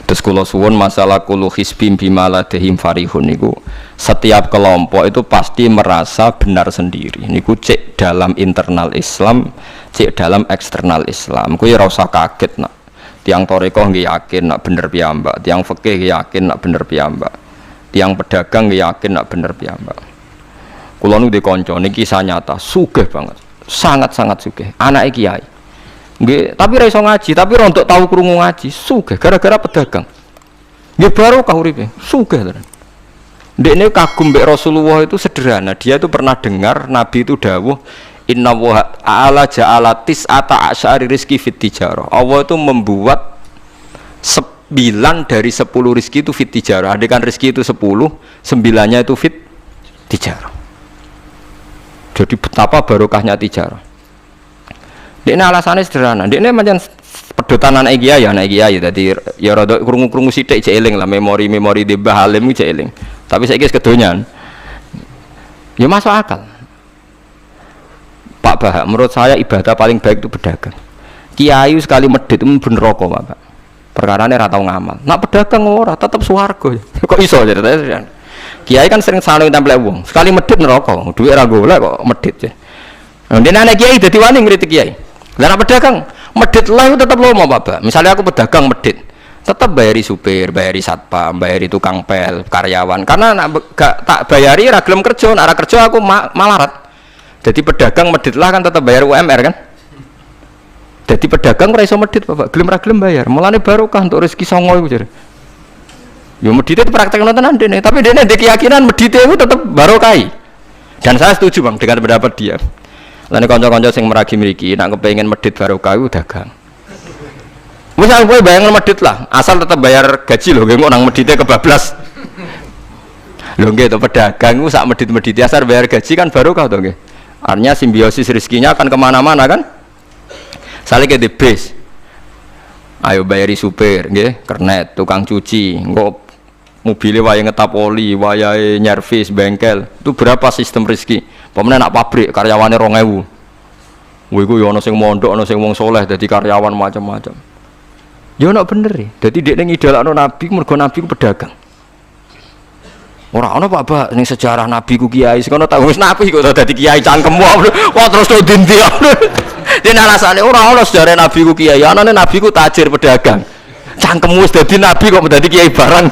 Terus kula suwun masalah kullu hisbim bima ladehim farihun niku setiap kelompok itu pasti merasa benar sendiri. Niku cek dalam internal Islam, cek dalam eksternal Islam. Kuwi ora usah kaget nak. Tiang torikoh nggih yakin nak bener piyambak, tiang fikih yakin nak bener piyambak. Tiang pedagang nggih yakin nak bener piyambak. Kula nu di kanca niki kisah nyata, sugih banget. Sangat-sangat sugih. Anake kiai. Nggih, tapi ra iso ngaji, tapi rontok tahu krungu ngaji, sugih gara-gara pedagang. Nggih barokah uripe, sugih tenan. Ndekne kagum mbek Rasulullah itu sederhana, dia itu pernah dengar Nabi itu dawuh, "Inna wa ta'ala ja'ala tis'ata asyari rizki fit tijarah." Allah itu membuat 9 dari 10 rizki itu fit tijarah. Andaikan rizki itu 10, 9-nya itu fit tijarah. Jadi betapa barokahnya tijarah. Ini alasannya sederhana. Ini macam pedotan anak kiai, tadi ya rada krungu-krungu sithik cek eling lah memori di Mbah Halim cek eling. Tapi saiki wis kedonyan. Ya masuk akal. Pak Bahak, menurut saya ibadah paling baik itu pedagang. Kiai sekali medhit itu ben neraka, Pak. Perkarane ra tau ngamal. Nak pedagang ora tetep swarga. Kok iso ceritanya? Kiai kan sering saling tempel wong. Sekali medhit neraka, duit ra golek kok medhit. Nah, dene anak kiai dadi wani ngritik kiai. Lah pedagang medhit lah itu tetap lomo Pak. Misalnya aku pedagang medhit, tetap bayari supir, bayari satpam, bayari tukang pel, karyawan. Karena gak tak bayari ra gelem kerja, nek ra kerja aku malarat. Jadi pedagang medhit lah kan tetap bayar UMR kan. Jadi pedagang ora iso medhit Bapak, gelem ra gelem bayar. Mulane barokah untuk rezeki songo iku jare. Yo medhit itu praktekno tenan dene, tapi dene ndek keyakinan medhit itu tetap barokah. Dan saya setuju Bang dengan pendapat dia. Lan kanca-kanca sing meragi mriki nek kepengin medhit barokah iku dagang. Wis kowe bayang medhit lah, asal tetap bayar gaji lho, nggih nang medhite kebablas. Lho nggih to pedagang iku sak medhit-medhite asal bayar gaji kan barokah to nggih. Artinya simbiosis rezekinya akan kemana-mana kan. Saling ke bis. Ayo bayari supir nggih, kernet, tukang cuci, engko mobilnya wayahe ngetap oli, wayahe nyervis bengkel. Itu berapa sistem rezeki? Pemene nak pabrik karyawane 2000. Kuwi ku yo ana sing mondok, ana sing wong saleh dadi karyawan macam-macam. Yo ana bener e. Dadi dekne ngidolakno Nabi mergo Nabi ku pedagang. Ora ana Pak ning sejarah Nabi ku kiai sing ana tak wis Nabi kok dadi kiai cangkemmu. Kok terus to ndi. Dene alasane ora ana sejarah Nabi ku kiai, anane Nabi ku tajir pedagang. Cangkemmu wis dadi Nabi kok dadi kiai barang.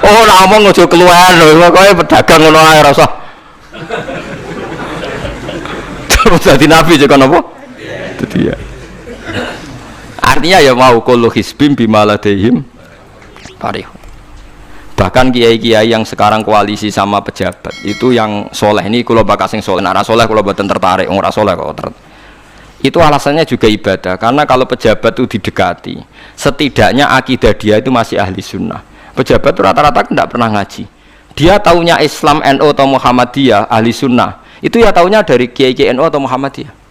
Oh, ora omong aja keluwen lho, pokoke pedagang ngono ae ora usah. Terus dadi Nabi juga napa? Dadi ya. Artinya ya mau kullu hisbim bima ladehim farih. Bahkan kiai-kiai yang sekarang koalisi sama pejabat itu yang soleh ini kula bakal sing soleh, nek soleh kula mboten tertarik, ora soleh kok. Itu alasannya juga ibadah, karena kalau pejabat itu didekati, setidaknya akidah dia itu masih ahli sunnah. Pejabat itu rata-rata tidak pernah ngaji. Dia taunya Islam NU atau Muhammadiyah ahli sunnah, itu ya taunya dari kiai-kiai NU atau Muhammadiyah.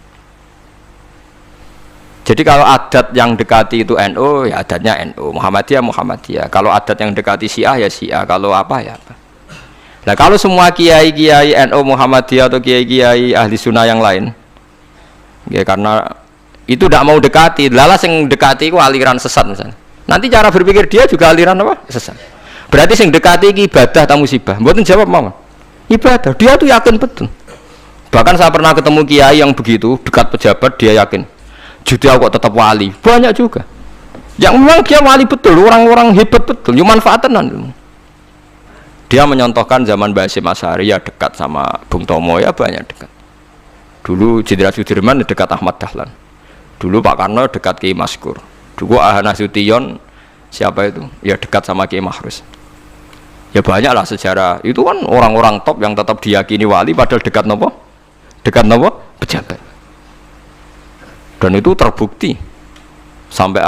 Jadi kalau adat yang dekati itu NU, ya adatnya NU, Muhammadiyah. Kalau adat yang dekati Syiah ya Syiah, kalau apa ya apa. Nah kalau semua kiai-kiai NU, Muhammadiyah atau kiai-kiai ahli sunnah yang lain, ya karena itu tidak mau dekati, lalas yang dekati itu aliran sesat misalnya. Nanti cara berpikir dia juga aliran apa? Sesat. Berarti yang dekati ini ibadah atau musibah? Mboten jawab mama. Ibadah, dia tuh yakin betul. Bahkan saya pernah ketemu kiai yang begitu dekat pejabat, dia yakin. Jadi aku tetap wali, banyak juga. Yang memang dia wali betul, orang-orang hebat betul, cuma manfaatan. Dia menyontohkan zaman Mbah Hasyim Asy'ari ya dekat sama Bung Tomo ya banyak dekat. Dulu Jenderal Sudirman dekat Ahmad Dahlan. Dulu Pak Karno dekat Kiai Maskur. Dulu Ahana Sution siapa itu? Ya dekat sama Kiai Mahrus. Ya banyaklah sejarah. Itu kan orang-orang top yang tetap diyakini wali padahal dekat nopo? Dekat nopo? Pejabat. Dan itu terbukti sampai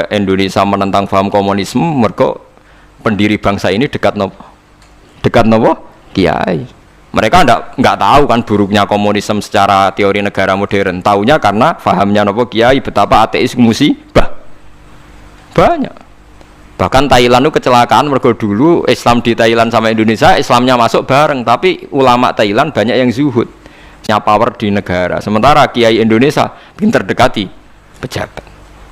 Indonesia menentang paham komunisme mereka pendiri bangsa ini dekat nopo kiai. Mereka nggak tahu kan buruknya komunisme secara teori negara modern, taunya karena pahamnya nopo kiai betapa ateis musibah banyak. Bahkan Thailand itu kecelakaan mereka dulu Islam di Thailand sama Indonesia Islamnya masuk bareng, tapi ulama Thailand banyak yang zuhud power di negara, sementara kiai Indonesia pinter dekati pejabat.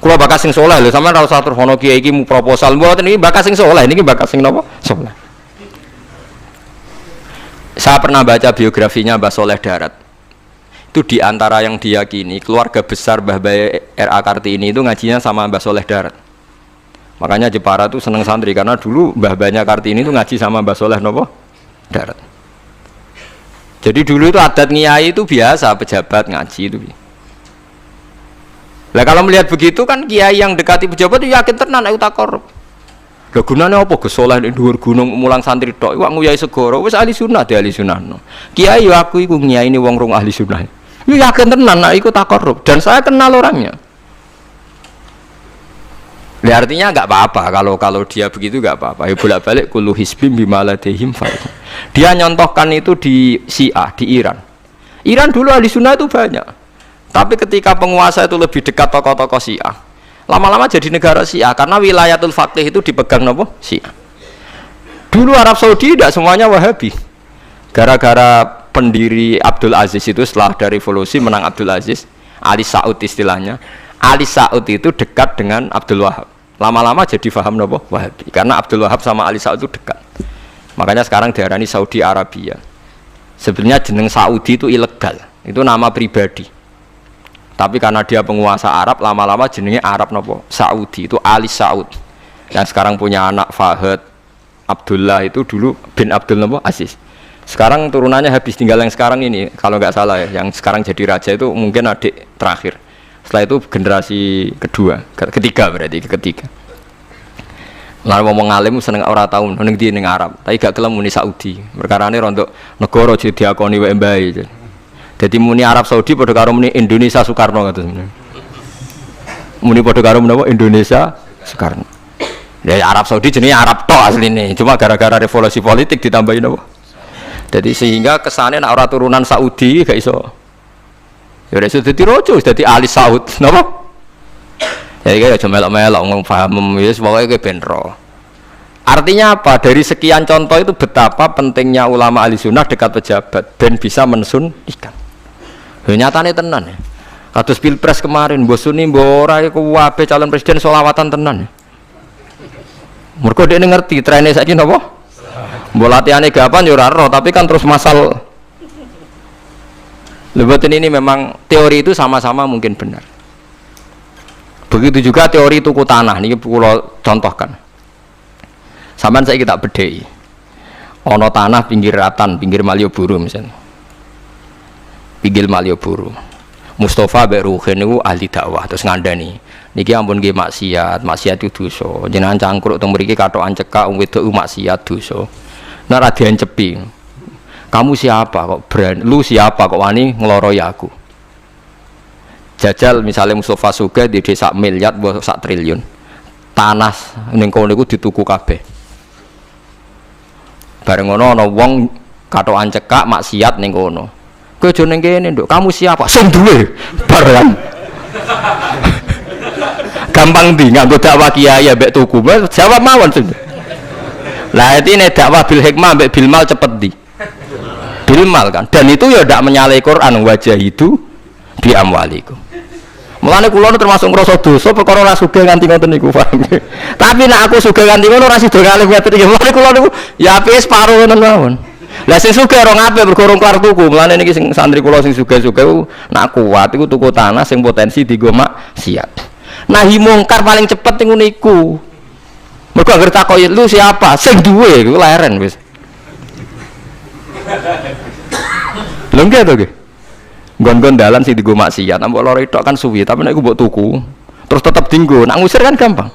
Kula bakas sing saleh lho, sampean ora usah terus ono kiai iki mu proposal mboten iki bakas sing saleh, niki bakas sing napa? Saleh. Saya pernah baca biografinya Mbah Soleh Darat. Itu diantara yang diyakini keluarga besar Mbah Bae R.A. Kartini itu ngajinya sama Mbah Soleh Darat. Makanya Jepara tuh seneng santri karena dulu Mbah Banyak Kartini itu ngaji sama Mbah Soleh napa? Darat. Jadi dulu itu adat ngiyai itu biasa pejabat ngaji itu. Lah kalau melihat begitu kan kiai yang dekati pejabat itu yakin tenan ayo tak korup. Lah gunane apa Gus Soleh ning dhuwur gunung mulang santri tok iku nguyai segara wis ahli sunnah de ahli sunnah. Kiai yo aku iku ngiyaine wong rong ahli sunnah. Yo yakin tenan nek iku tak korup dan saya kenal orangnya. Lah artinya enggak apa-apa kalau dia begitu enggak apa-apa. Ya bolak-balik kullu hisbim bima ladehim fa. Dia nyontohkan itu di Syiah di Iran. Iran dulu ahli sunnah itu banyak. Tapi ketika penguasa itu lebih dekat tokoh-tokoh Syiah, lama-lama jadi negara Syiah karena wilayatul faqih itu dipegang nopo Syiah. Dulu Arab Saudi tidak semuanya Wahabi. Gara-gara pendiri Abdul Aziz itu setelah ada revolusi menang Abdul Aziz, Ali Saud istilahnya. Ali Saud itu dekat dengan Abdul Wahab. Lama-lama jadi faham nopo Wahabi karena Abdul Wahab sama Ali Saud itu dekat. Makanya sekarang diarani Saudi Arabia. Sebenarnya jeneng Saudi itu ilegal, itu nama pribadi. Tapi karena dia penguasa Arab, lama-lama jenenge Arab nopo Saudi itu Ali Saud. Yang sekarang punya anak Fahad Abdullah itu dulu bin Abdul nopo Aziz. Sekarang turunannya habis, tinggal yang sekarang ini kalau nggak salah ya, yang sekarang jadi raja itu mungkin adik terakhir. Setelah itu generasi ketiga berarti ketiga. Lalu ngomong alim seneng ora tau ning ndi ning Arab, tapi gak gelem muni Saudi. Perkarane rontok negara jadi diakoni wae mbae. Jadi muni Arab Saudi padha karo muni Indonesia Soekarno kados meneh. Muni padha karo menapa Indonesia Soekarno. Ya Arab Saudi jenenge Arab tok asline, cuma gara-gara revolusi politik ditambahin apa? Jadi sehingga kesane nek ora turunan Saudi gak iso. Ya ora iso dadi raja, dadi Ali Saud, napa? Ya iki aja melok-melok ngomong paham wis pokoke kowe ben ro. Artinya apa? Dari sekian contoh itu betapa pentingnya ulama ahli sunnah dekat pejabat ben bisa mensunnikan. Nyatane tenan ya. Kados pilpres kemarin mbok suni mbok ora iku wae calon presiden selawatan tenan. Mergo dekne ngerti trene saiki napa? Mbok latihane gapan yo ora ero, tapi kan terus masal. Lebatin ini memang teori itu sama-sama mungkin benar. Begitu juga teori tuku tanah niki kula contohkan. Sampeyan saiki tak bedheki. Ana tanah pinggir ratan, pinggir Malioboro misalnya. Pinggir Malioboro. Mustafa mbek Ruhin niku ahli dakwah terus ngandani. Niki ampun nggih maksiat itu dosa. Jenengan cangkruk teng mriki katokan cekak wong wedok maksiat dosa. Nek ra diencepi. Kamu siapa kok berani? Lu siapa kok wani ngloroi aku? Jajal misalnya Mustafa Sugih di desa miliar buat sak triliun. Tanah ning kono niku dituku kabeh. Bareng ngono ana wong katokan cekak maksiat ning kono. Kowe aja ning kene, Nduk. Kamu siapa? Sing duwe. Bareng. Gampang ndi nganggo dakwah kiai mbek tuku. Jawab mawon sing. Lah intine dakwah bil hikmah mbek bil mal cepet ndi? Bil mal kan. Dan itu ya ndak menyalahi Quran wajah itu di amwalikum. Mulane kula termasuk ngrasa dosa perkara ora sugih nganti ngoten niku, paham. Tapi nek aku sugih nganti ngono ora sida kalih ngaten iki. Mulane kula niku ya apik separo ngoten mawon. Lah sing sugih ora ngapik mergo ora kelar tuku. Mulane niki sing santri kula sing sugih-sugih nak kuat iku tuku tanah sing potensi dienggo maksiat. Nahi mungkar paling cepet niku niku. Mergo anggere takoki lu siapa? Sing duwe iku leren wis. Lho nggih to nggih. Gon-gon dalan sing dienggo maksiat, mbok loro tok kan suwi, tapi nek iku mbok tuku, terus tetep dienggo, nak ngusir kan gampang.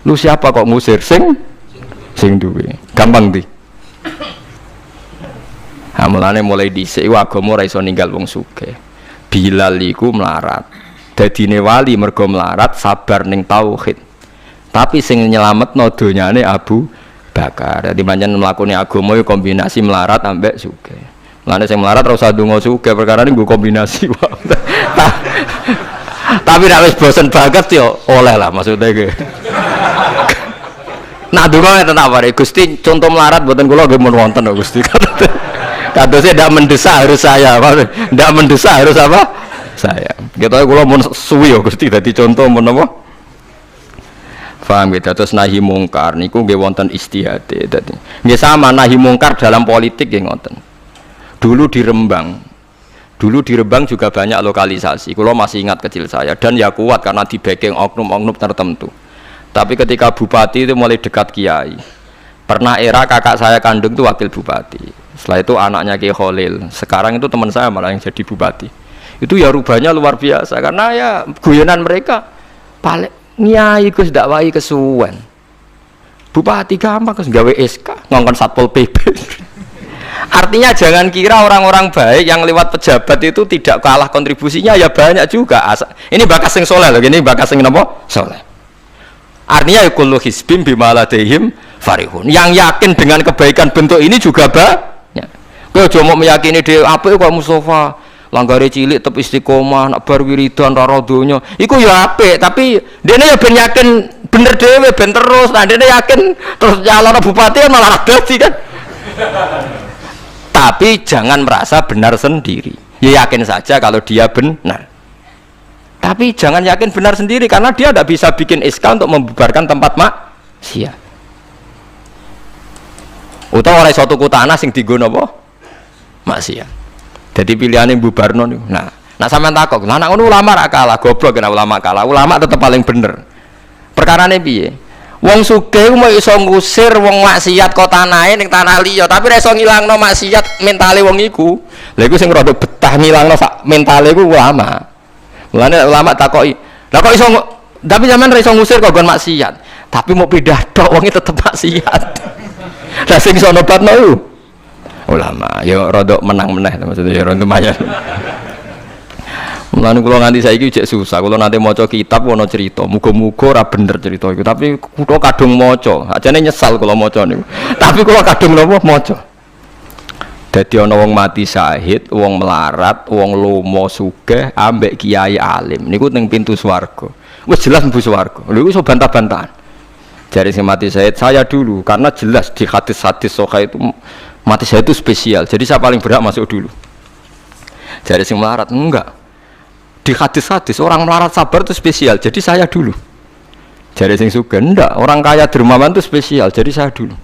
Lu siapa kok ngusir? Sing duwe. Gampang ndi? Ha mulane mulai dhisik agama ora iso ninggal wong sugih. Bilal iku melarat. Dadine wali mergo melarat sabar ning tauhid. Tapi sing nyelametno donyane Abu Bakar. Dadi pancen mlakune agama yo kombinasi melarat ambek sugih. Mulane sing melarat ora usah ndonga sugih perkara niku kombinasi wae. Tapi nek wis bosen banget yo oleh lah maksudnya iki. Nah ndonga ngeten apa Gusti contoh melarat mboten kula nggih mun wonten Gusti. Kadosnya ndak mendesak harus saya, ndak mendesak harus apa? saya. Kita kula mun suwi ya Gusti dadi contoh mun apa? Paham gitu. Terus nahi mungkar niku nggih wonten istihade dadi. Nggih sama nahi mungkar dalam politik nggih ngoten. Dulu di Rembang juga banyak lokalisasi. Kula masih ingat kecil saya dan ya kuat karena di backing oknum-oknum tertentu. Tapi ketika bupati itu mulai dekat kiai. Pernah era kakak saya kandung itu wakil bupati. Setelah itu anaknya Kiai Khalil. Sekarang itu teman saya malah yang jadi bupati. Itu ya rubahnya luar biasa karena ya guyonan mereka paling nyai Gus dakwai kesuwen. Bupati gampang Gus gawe SK ngongkon Satpol PP. Artinya jangan kira orang-orang baik yang lewat pejabat itu tidak kalah kontribusinya, ya banyak juga. Ini bakas sing soleh loh, ini bakas sing napa? Soleh. Artinya kullu hizbin bima ladaihim farihun. Yang yakin dengan kebaikan bentuk ini juga banyak. Kowe aja mau meyakini dhewe apik kok Mustofa, langgare cilik tetep istiqomah, nak bar wiridan ra donya. Iku ya apik, tapi dene ya ben yakin bener dhewe ben terus. Nah dene yakin terus calon bupati malah dadi kan. Tapi jangan merasa benar sendiri. Ya yakin saja kalau dia benar. Tapi jangan yakin benar sendiri karena dia tidak bisa bikin SK untuk membubarkan tempat maksiat. Utawa oleh suatu tanah sing dienggo napa? Maksiat. Jadi pilihannya bubarno niku. Nah sampean takok, lah nek ngono ulama ra kalah, goblok kena ulama kalah. Ulama tetap paling bener. Perkarane piye? Wong sugih mau iso ngusir wong maksiat kok tanahe ning tanah liya, tapi ora iso ngilangno maksiat mentale wong iku. Lha iku sing rada betah ngilangno sak mentale iku ulama. Mulane ulama takoki, "Lah kok iso tapi sampean ra iso ngusir kok gon maksiat, tapi mau pindah tok wonge tetep maksiat." Lah sing iso nobatno iku ulama. Ya rada menang meneh maksudnya ya rada lumayan. Mulane kula nganti saiki cek susah. Kula nate maca kitab ana cerita, muga-muga ora bener cerita iku, tapi kula kadung maca. Ajane nyesal kula maca niku. Tapi kula kadung napa maca. Dadi ana wong mati syahid, wong melarat, wong lomo sugih ambek kiai alim. Niku ning pintu swarga. Wis jelas mlebu swarga. Lha iku iso bantah-bantahan. Jare sing mati syahid saya dulu karena jelas di hadis-hadis sahih itu mati syahid itu spesial. Jadi saya paling berhak masuk dulu. Jare sing melarat enggak. Di hadis-hadis orang melarat sabar itu spesial, jadi saya dulu. Jadi sing sugih ndak, orang kaya dermawan itu spesial, jadi saya dulu.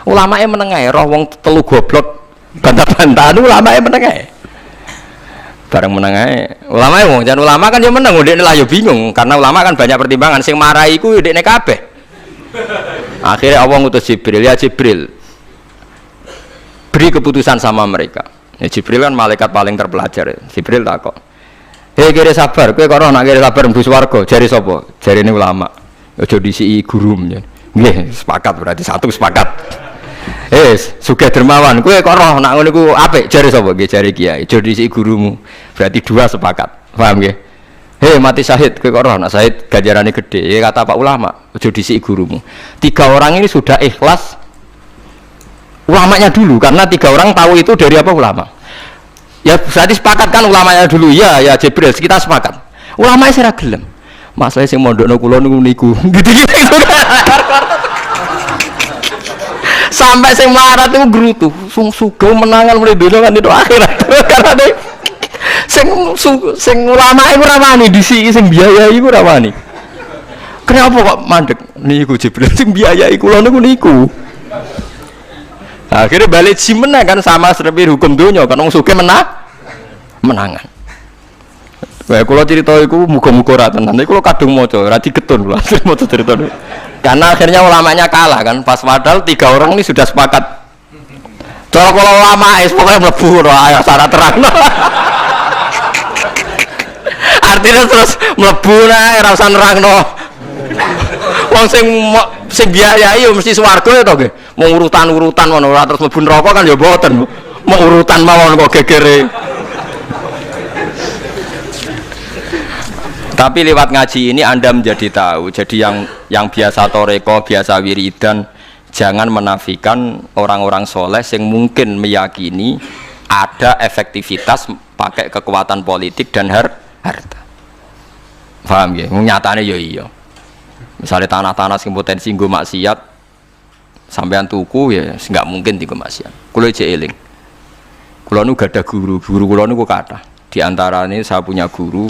Ulamae menengae roh wong telu goblok bantah-bantahan ulamae menengae. Bareng menengae, ulamae wong jan ulama kan ya meneng, ndekne lah ya bingung karena ulama kan banyak pertimbangan, sing marahi iku ndekne kabeh. Akhirnya Allah ngutus Jibril, ya Jibril. Beri keputusan sama mereka. Ya Jibril kan malaikat paling terpelajar. Jibril takok, "Hei kira sabar, kowe kok ora nak kira sabar mlebu swarga?" Jare sapa? Jarene ulama. Aja disiki gurum ya. Nggih, sepakat berarti satu sepakat. Sugih dermawan, kowe kok ora nak ngono iku apik, jare sapa? Nggih jare kiai. Aja disiki gurumu. Berarti dua sepakat. Paham nggih? Mati syahid, kowe kok ora nak syahid ganjarane gede. Ya kata Pak ulama, aja disiki gurumu. Tiga orang ini sudah ikhlas ulamanya dulu karena tiga orang tahu itu dari apa ulama. Ya berarti sepakat kan ulamanya dulu ya Jibril kita sepakat. Ulamanya saya gelem. Masalah sing mondokno kula niku gitu-gitu. Sampai sing marat itu gerutu, sing sugih menangan mulai donya kan itu akhirat. Karena sing ulama iku ora wani disiki sing biayai iku ora wani. Kenapa kok mandek niku Jibril sing biayai kula niku. Akhirnya balik meneh kan sama seperti hukum dunia kan wong sugih menangan. Wah, kalau cerita itu muga-muga ora tenan. Iku kula kadung maca, ora digetun kula maca cerita niku. Karena akhirnya ulamanya kalah kan, pas padahal tiga orang ini sudah sepakat. Cara kalau ulama pokoknya mlebu ora syarat terang. Artinya terus mlebu ora usah nerangno. Wong sing biayai yo mesti swarga ya to nggih. Mau urutan-urutan ngono ora terus mlebu neraka kan ya mboten. Mau urutan mawon kok gegere. Tapi lewat ngaji ini Anda menjadi tahu. Jadi yang biasa toreko, biasa wiridan, jangan menafikan orang-orang soleh yang mungkin meyakini ada efektivitas pakai kekuatan politik dan harta. Paham ya? Nyatanya ya iya. Misalnya tanah-tanah yang potensi nggo maksiat, sampean tuku ya nggak mungkin dienggo maksiat. Kulo cek eling. Kulo nu gada guru kula niku kathah. Di antara ini saya punya guru,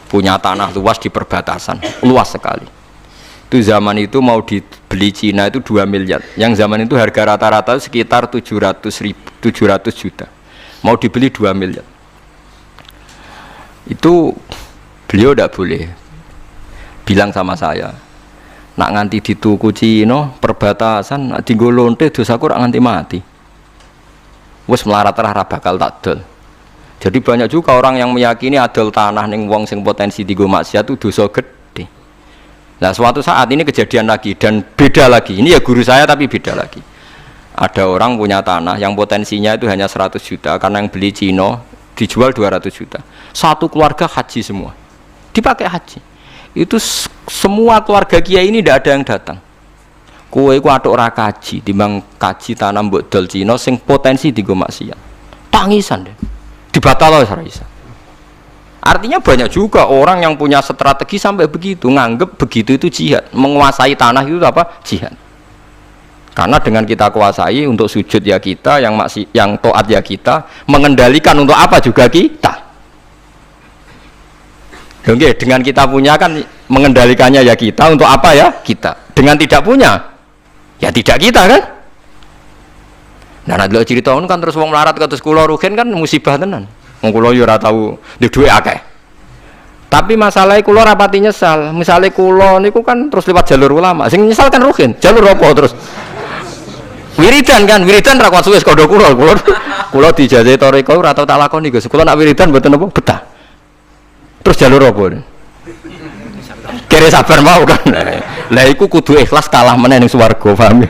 punya tanah luas di perbatasan, luas sekali. Itu zaman itu mau dibeli Cina itu 2 miliar. Yang zaman itu harga rata-rata sekitar 700 juta. Mau dibeli 2 miliar. Itu beliau tidak boleh bilang sama saya, nak nganti dituku Cina perbatasan, nak tinggal lonte dosaku rak nganti mati. Wes melarat ra bakal takdol. Jadi banyak juga orang yang meyakini adol tanah ning wong sing potensi digo maksiat itu dosa gede. Nah suatu saat ini kejadian lagi dan beda lagi. Ini ya guru saya tapi beda lagi. Ada orang punya tanah yang potensinya itu hanya 100 juta karena yang beli Cina dijual 200 juta. Satu keluarga haji semua. Dipakai haji. Itu semua keluarga kiai ini tidak ada yang datang. Kowe iku atuk ora kaji, timbang kaji tanam mbok dol Cina sing potensi digo maksiat. Tangisan deh. Dibatal ora iso. Artinya banyak juga orang yang punya strategi sampai begitu, nganggep begitu itu jihad, menguasai tanah itu apa? Jihad. Karena dengan kita kuasai untuk sujud ya kita, yang taat ya kita, mengendalikan untuk apa juga kita. Oke, dengan kita punya kan mengendalikannya ya kita, untuk apa ya kita. Dengan tidak punya ya tidak kita kan. Nah nanti cerita kan terus wong melarat kados kula rugen kan musibah tenan. Wong kula yo ora tau duwe akeh. Tapi masalahnya kula rapati nyesal. Misalnya kula niku kan terus lewat jalur ulama. Sing nyesal kan rugen. Jalur apa terus? Wiridan kan, wiridan ra kuat suwe kondo kula. Kula dijajahi toriko ora tau tak lakoni Gus. Kula nak wiridan mboten apa betah. Terus jalur apa? Kere sabar mau kan. Lah iku kudu ikhlas kalah meneh ning swarga, paham ya?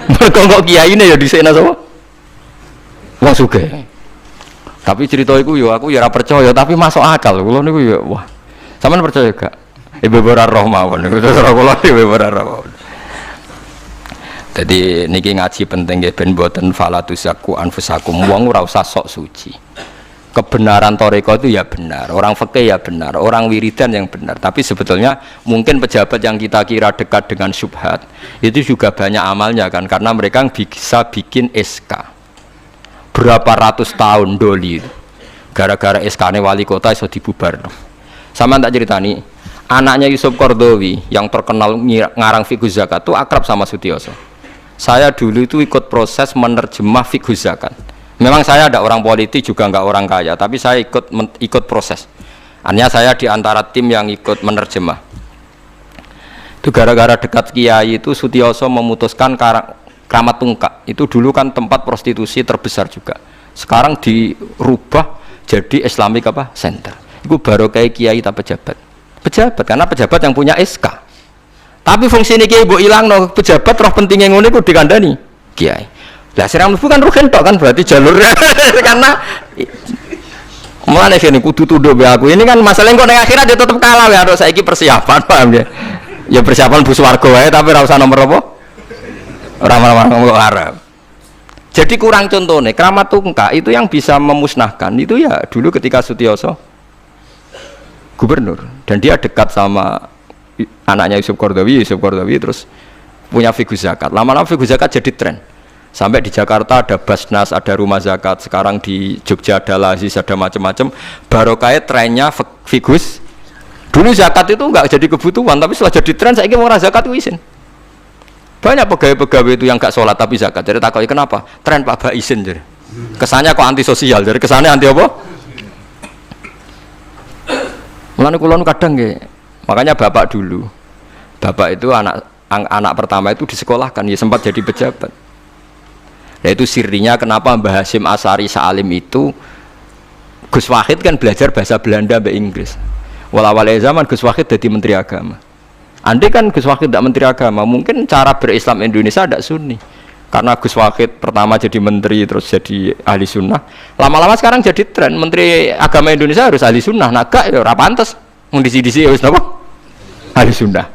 Mergo kok kiyaine ya dhisikna sapa? Wong sugih. Tapi cerita iku yo aku ya ora percaya, tapi masuk akal. Kula niku ya wah. Sampeyan percaya gak? Ibu ora roh mawon niku terus kula ibu ora roh. Jadi niki ngaji penting nggih ben mboten falatusaku anfusakum. Wong ora usah sok suci. Kebenaran toriko itu ya benar, orang fikih ya benar, orang wiridan yang benar. Tapi sebetulnya mungkin pejabat yang kita kira dekat dengan syubhat itu juga banyak amalnya kan, karena mereka bisa bikin SK berapa ratus tahun doli gara-gara SK-nya wali kota iso dibubar. Sama tak ceritani, anaknya Yusuf Qaradawi yang terkenal ngarang fiqh zakat itu akrab sama Sutioso. Saya dulu itu ikut proses menerjemah fiqh zakat. Memang saya ada orang politik juga enggak orang kaya, tapi saya ikut proses. Hanya saya di antara tim yang ikut menerjemah. Itu gara-gara dekat kiai itu Sutioso memutuskan Kramat Tungkak. Itu dulu kan tempat prostitusi terbesar juga. Sekarang dirubah jadi Islamic apa? Center. Itu baru kayak kiai tak pejabat. Pejabat karena pejabat yang punya SK. Tapi fungsi ini kiai mbok ilangno, pejabat roh pentingnya ngono iku dikandani kiai. Lah sirang mlebu kan rugen tok kan berarti jalur karena mulane kene kudu tunduk be aku. Ini kan masalahnya kok ning akhirat ya tetep kalah ya harus saiki persiapan paham ya. Ya persiapan bus warga wae tapi ora usah nomor apa? Ora arep. Jadi kurang contohnya Kramat Tungkak itu yang bisa memusnahkan itu ya dulu ketika Sutioso gubernur dan dia dekat sama anaknya Yusuf Qaradawi terus punya fiqh zakat. Lama-lama fiqh zakat jadi tren. Sampai di Jakarta ada Basnas, ada rumah zakat. Sekarang di Jogja ada Lazis, ada macam-macam. Barokah trennya figus. Dulu zakat itu enggak jadi kebutuhan, tapi setelah jadi tren, saya ingin orang zakat itu izin. Banyak pegawai-pegawai itu yang enggak sholat tapi zakat. Jadi takutnya kenapa? Tren Pak Ba izin. Jadi kesannya kok antisosial. Jadi kesannya anti apa? Mulane kula kadang nggih. Makanya bapak dulu. Bapak itu anak pertama itu disekolahkan, ya sempat jadi pejabat. Yaitu sirinya kenapa Mbah Hasyim Asari Salim itu Gus Wahid kan belajar bahasa Belanda sampai Inggris. Awal-awal zaman Gus Wahid jadi menteri agama. Andai kan Gus Wahid tidak menteri agama, mungkin cara berislam Indonesia tidak sunni. Karena Gus Wahid pertama jadi menteri terus jadi ahli sunnah. Lama-lama sekarang jadi tren menteri agama Indonesia harus ahli sunnah. Nah gak ya ora pantes. Wong disi-disi wis napa? Ahli sunnah.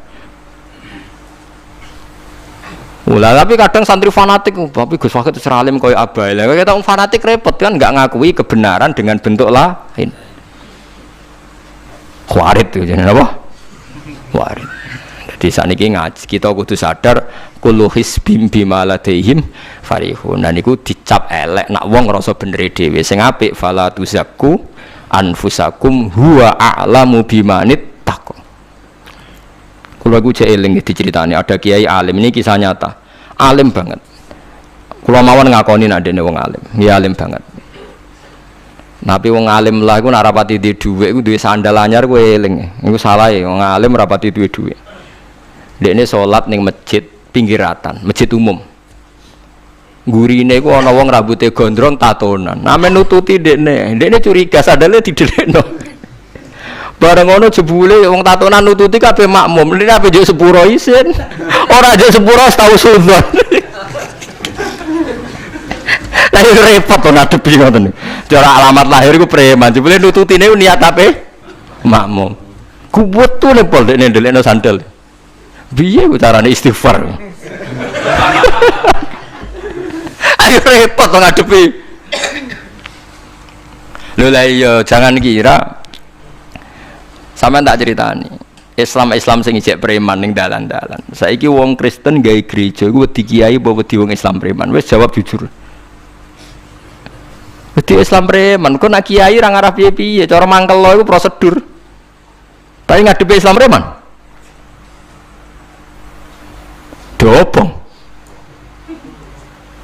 Ulah tapi kadang santri fanatik, tapi Gus Wahid itu seralim koyo abai. Lah kita fanatik repot kan enggak ngakui kebenaran dengan bentuk lain. Khawarit itu jenenge apa? Khawarit. Di saniki ngaji kita kudu sadar kullu hisbim bima ladaihim farihun. Nah niku dicap elek nak wong ngrasa bener dhewe. Sing apik fala tuzakku anfusakum huwa a'lamu bimanit taqwa. Kula iku jek eling diceritani ada kiai alim, ini kisah nyata. Alim banget. Kula mawon ngakoni nek dene wong alim. Ya alim banget. Tapi wong alim lah iku nek rapati duwe dhuwit iku duwe sandal anyar kowe eling. Iku salah e wong alim rapati duwe dhuwit. Dekne salat ning masjid pinggiratan, masjid umum. Gurine iku ana wong rambute gondrong tatonan. Name nututi dekne curiga sandale didelekno. Bareng ngono jebule wong tatonan nututi kabeh makmum. Ini ape njuk sepuro isin. Ora njuk sepuro tau sudzon. Lah repot to nadepi ngoten. Cara alamat lahir iku preman. Jebule nututine niat ape? Makmum. Kuwet tuh nepol dekne ndelekno sandal. Biye ku carane istighfar. Ayo repot to ngadepi. Lho lah iya jangan kira sampean tak ceritani. Islam sing ijek preman ning dalan-dalan. Saiki wong Kristen gawe gereja iku wedi kiai apa wedi wong Islam preman? Wis jawab jujur. Wedi Islam preman, kok nak kiai ra ngarah piye-piye, cara mangkel iku prosedur. Tapi ngadepi Islam preman. Dobong.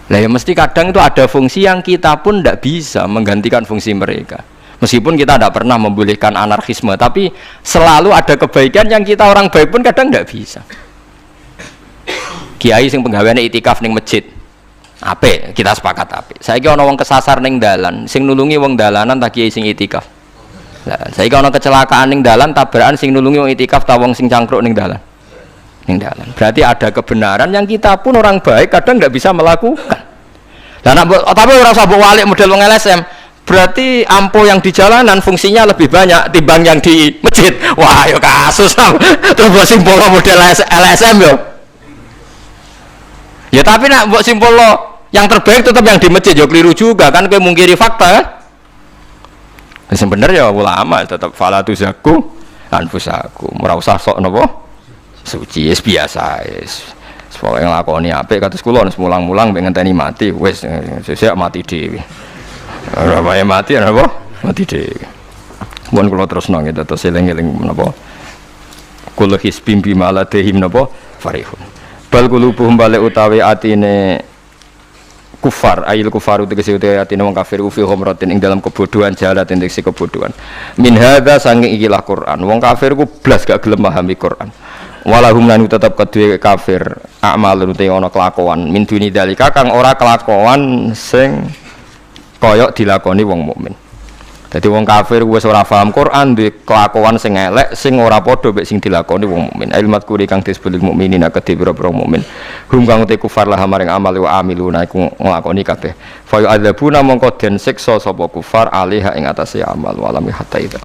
Lah ya mesti kadang itu ada fungsi yang kita pun tidak bisa menggantikan fungsi mereka. Meskipun kita tidak pernah membolehkan anarkisme, tapi selalu ada kebaikan yang kita orang baik pun kadang tidak bisa. Kiai sing penggaweane itikaf ning masjid. Apik, kita sepakat apik. Saiki ana wong kesasar ning dalan, sing nulungi wong dalanan ta kiai sing itikaf. Lah, saiki ana kecelakaan ning dalan, tabrakan sing nulungi wong itikaf ta wong sing cangkruk ning dalan. Berarti ada kebenaran yang kita pun orang baik kadang nggak bisa melakukan. Dan tapi orang sabuk walik model wong LSM, berarti ampo yang di jalanan fungsinya lebih banyak timbang yang di masjid. Wah, yo kasus terus buat simpul model LSM yo. Ya tapi nak buat simpul yang terbaik tetap yang di masjid yo keliru juga kan, kowe mungkiri fakta kan. Yang bener ya ulama tetap fala tuzaku anfusakum. Ora usah sok napa suci es biasa es pokoke nglakoni apik kados kula mulang-mulang pengen ngenteni mati wis sesuk mati dhewe ora wae mati napa mati dhewe mun kula terusno gitu terus eling-eling menapa kula hisbim bima ladehim napa farihun bal qulubuhum balik utawi atine kufar ayil kufaru tegese utawi atine wong kafir fi humratin ing dalam kebodohan jalat tegese kebodohan min hadza saking ikilah Quran wong kafir ku blas gak gelem memahami Quran walahum lan tetap kedue kafir amalun te ana kelakuan min duni dalika kang ora kelakuan sing kaya dilakoni wong mukmin. Dadi wong kafir wis ora paham Quran duwe kelakuan sing elek sing ora padha mek sing dilakoni wong mukmin. Ilmat kuri kang disebut mukminin kedhe pira-pira mukmin. Hum kang te kufar lah maring amal wa amiluna iku nglakoni kabeh. Fa yu'adzabuna mongko den siksa sapa kufar alaiha ing atase amal walami hatta itu.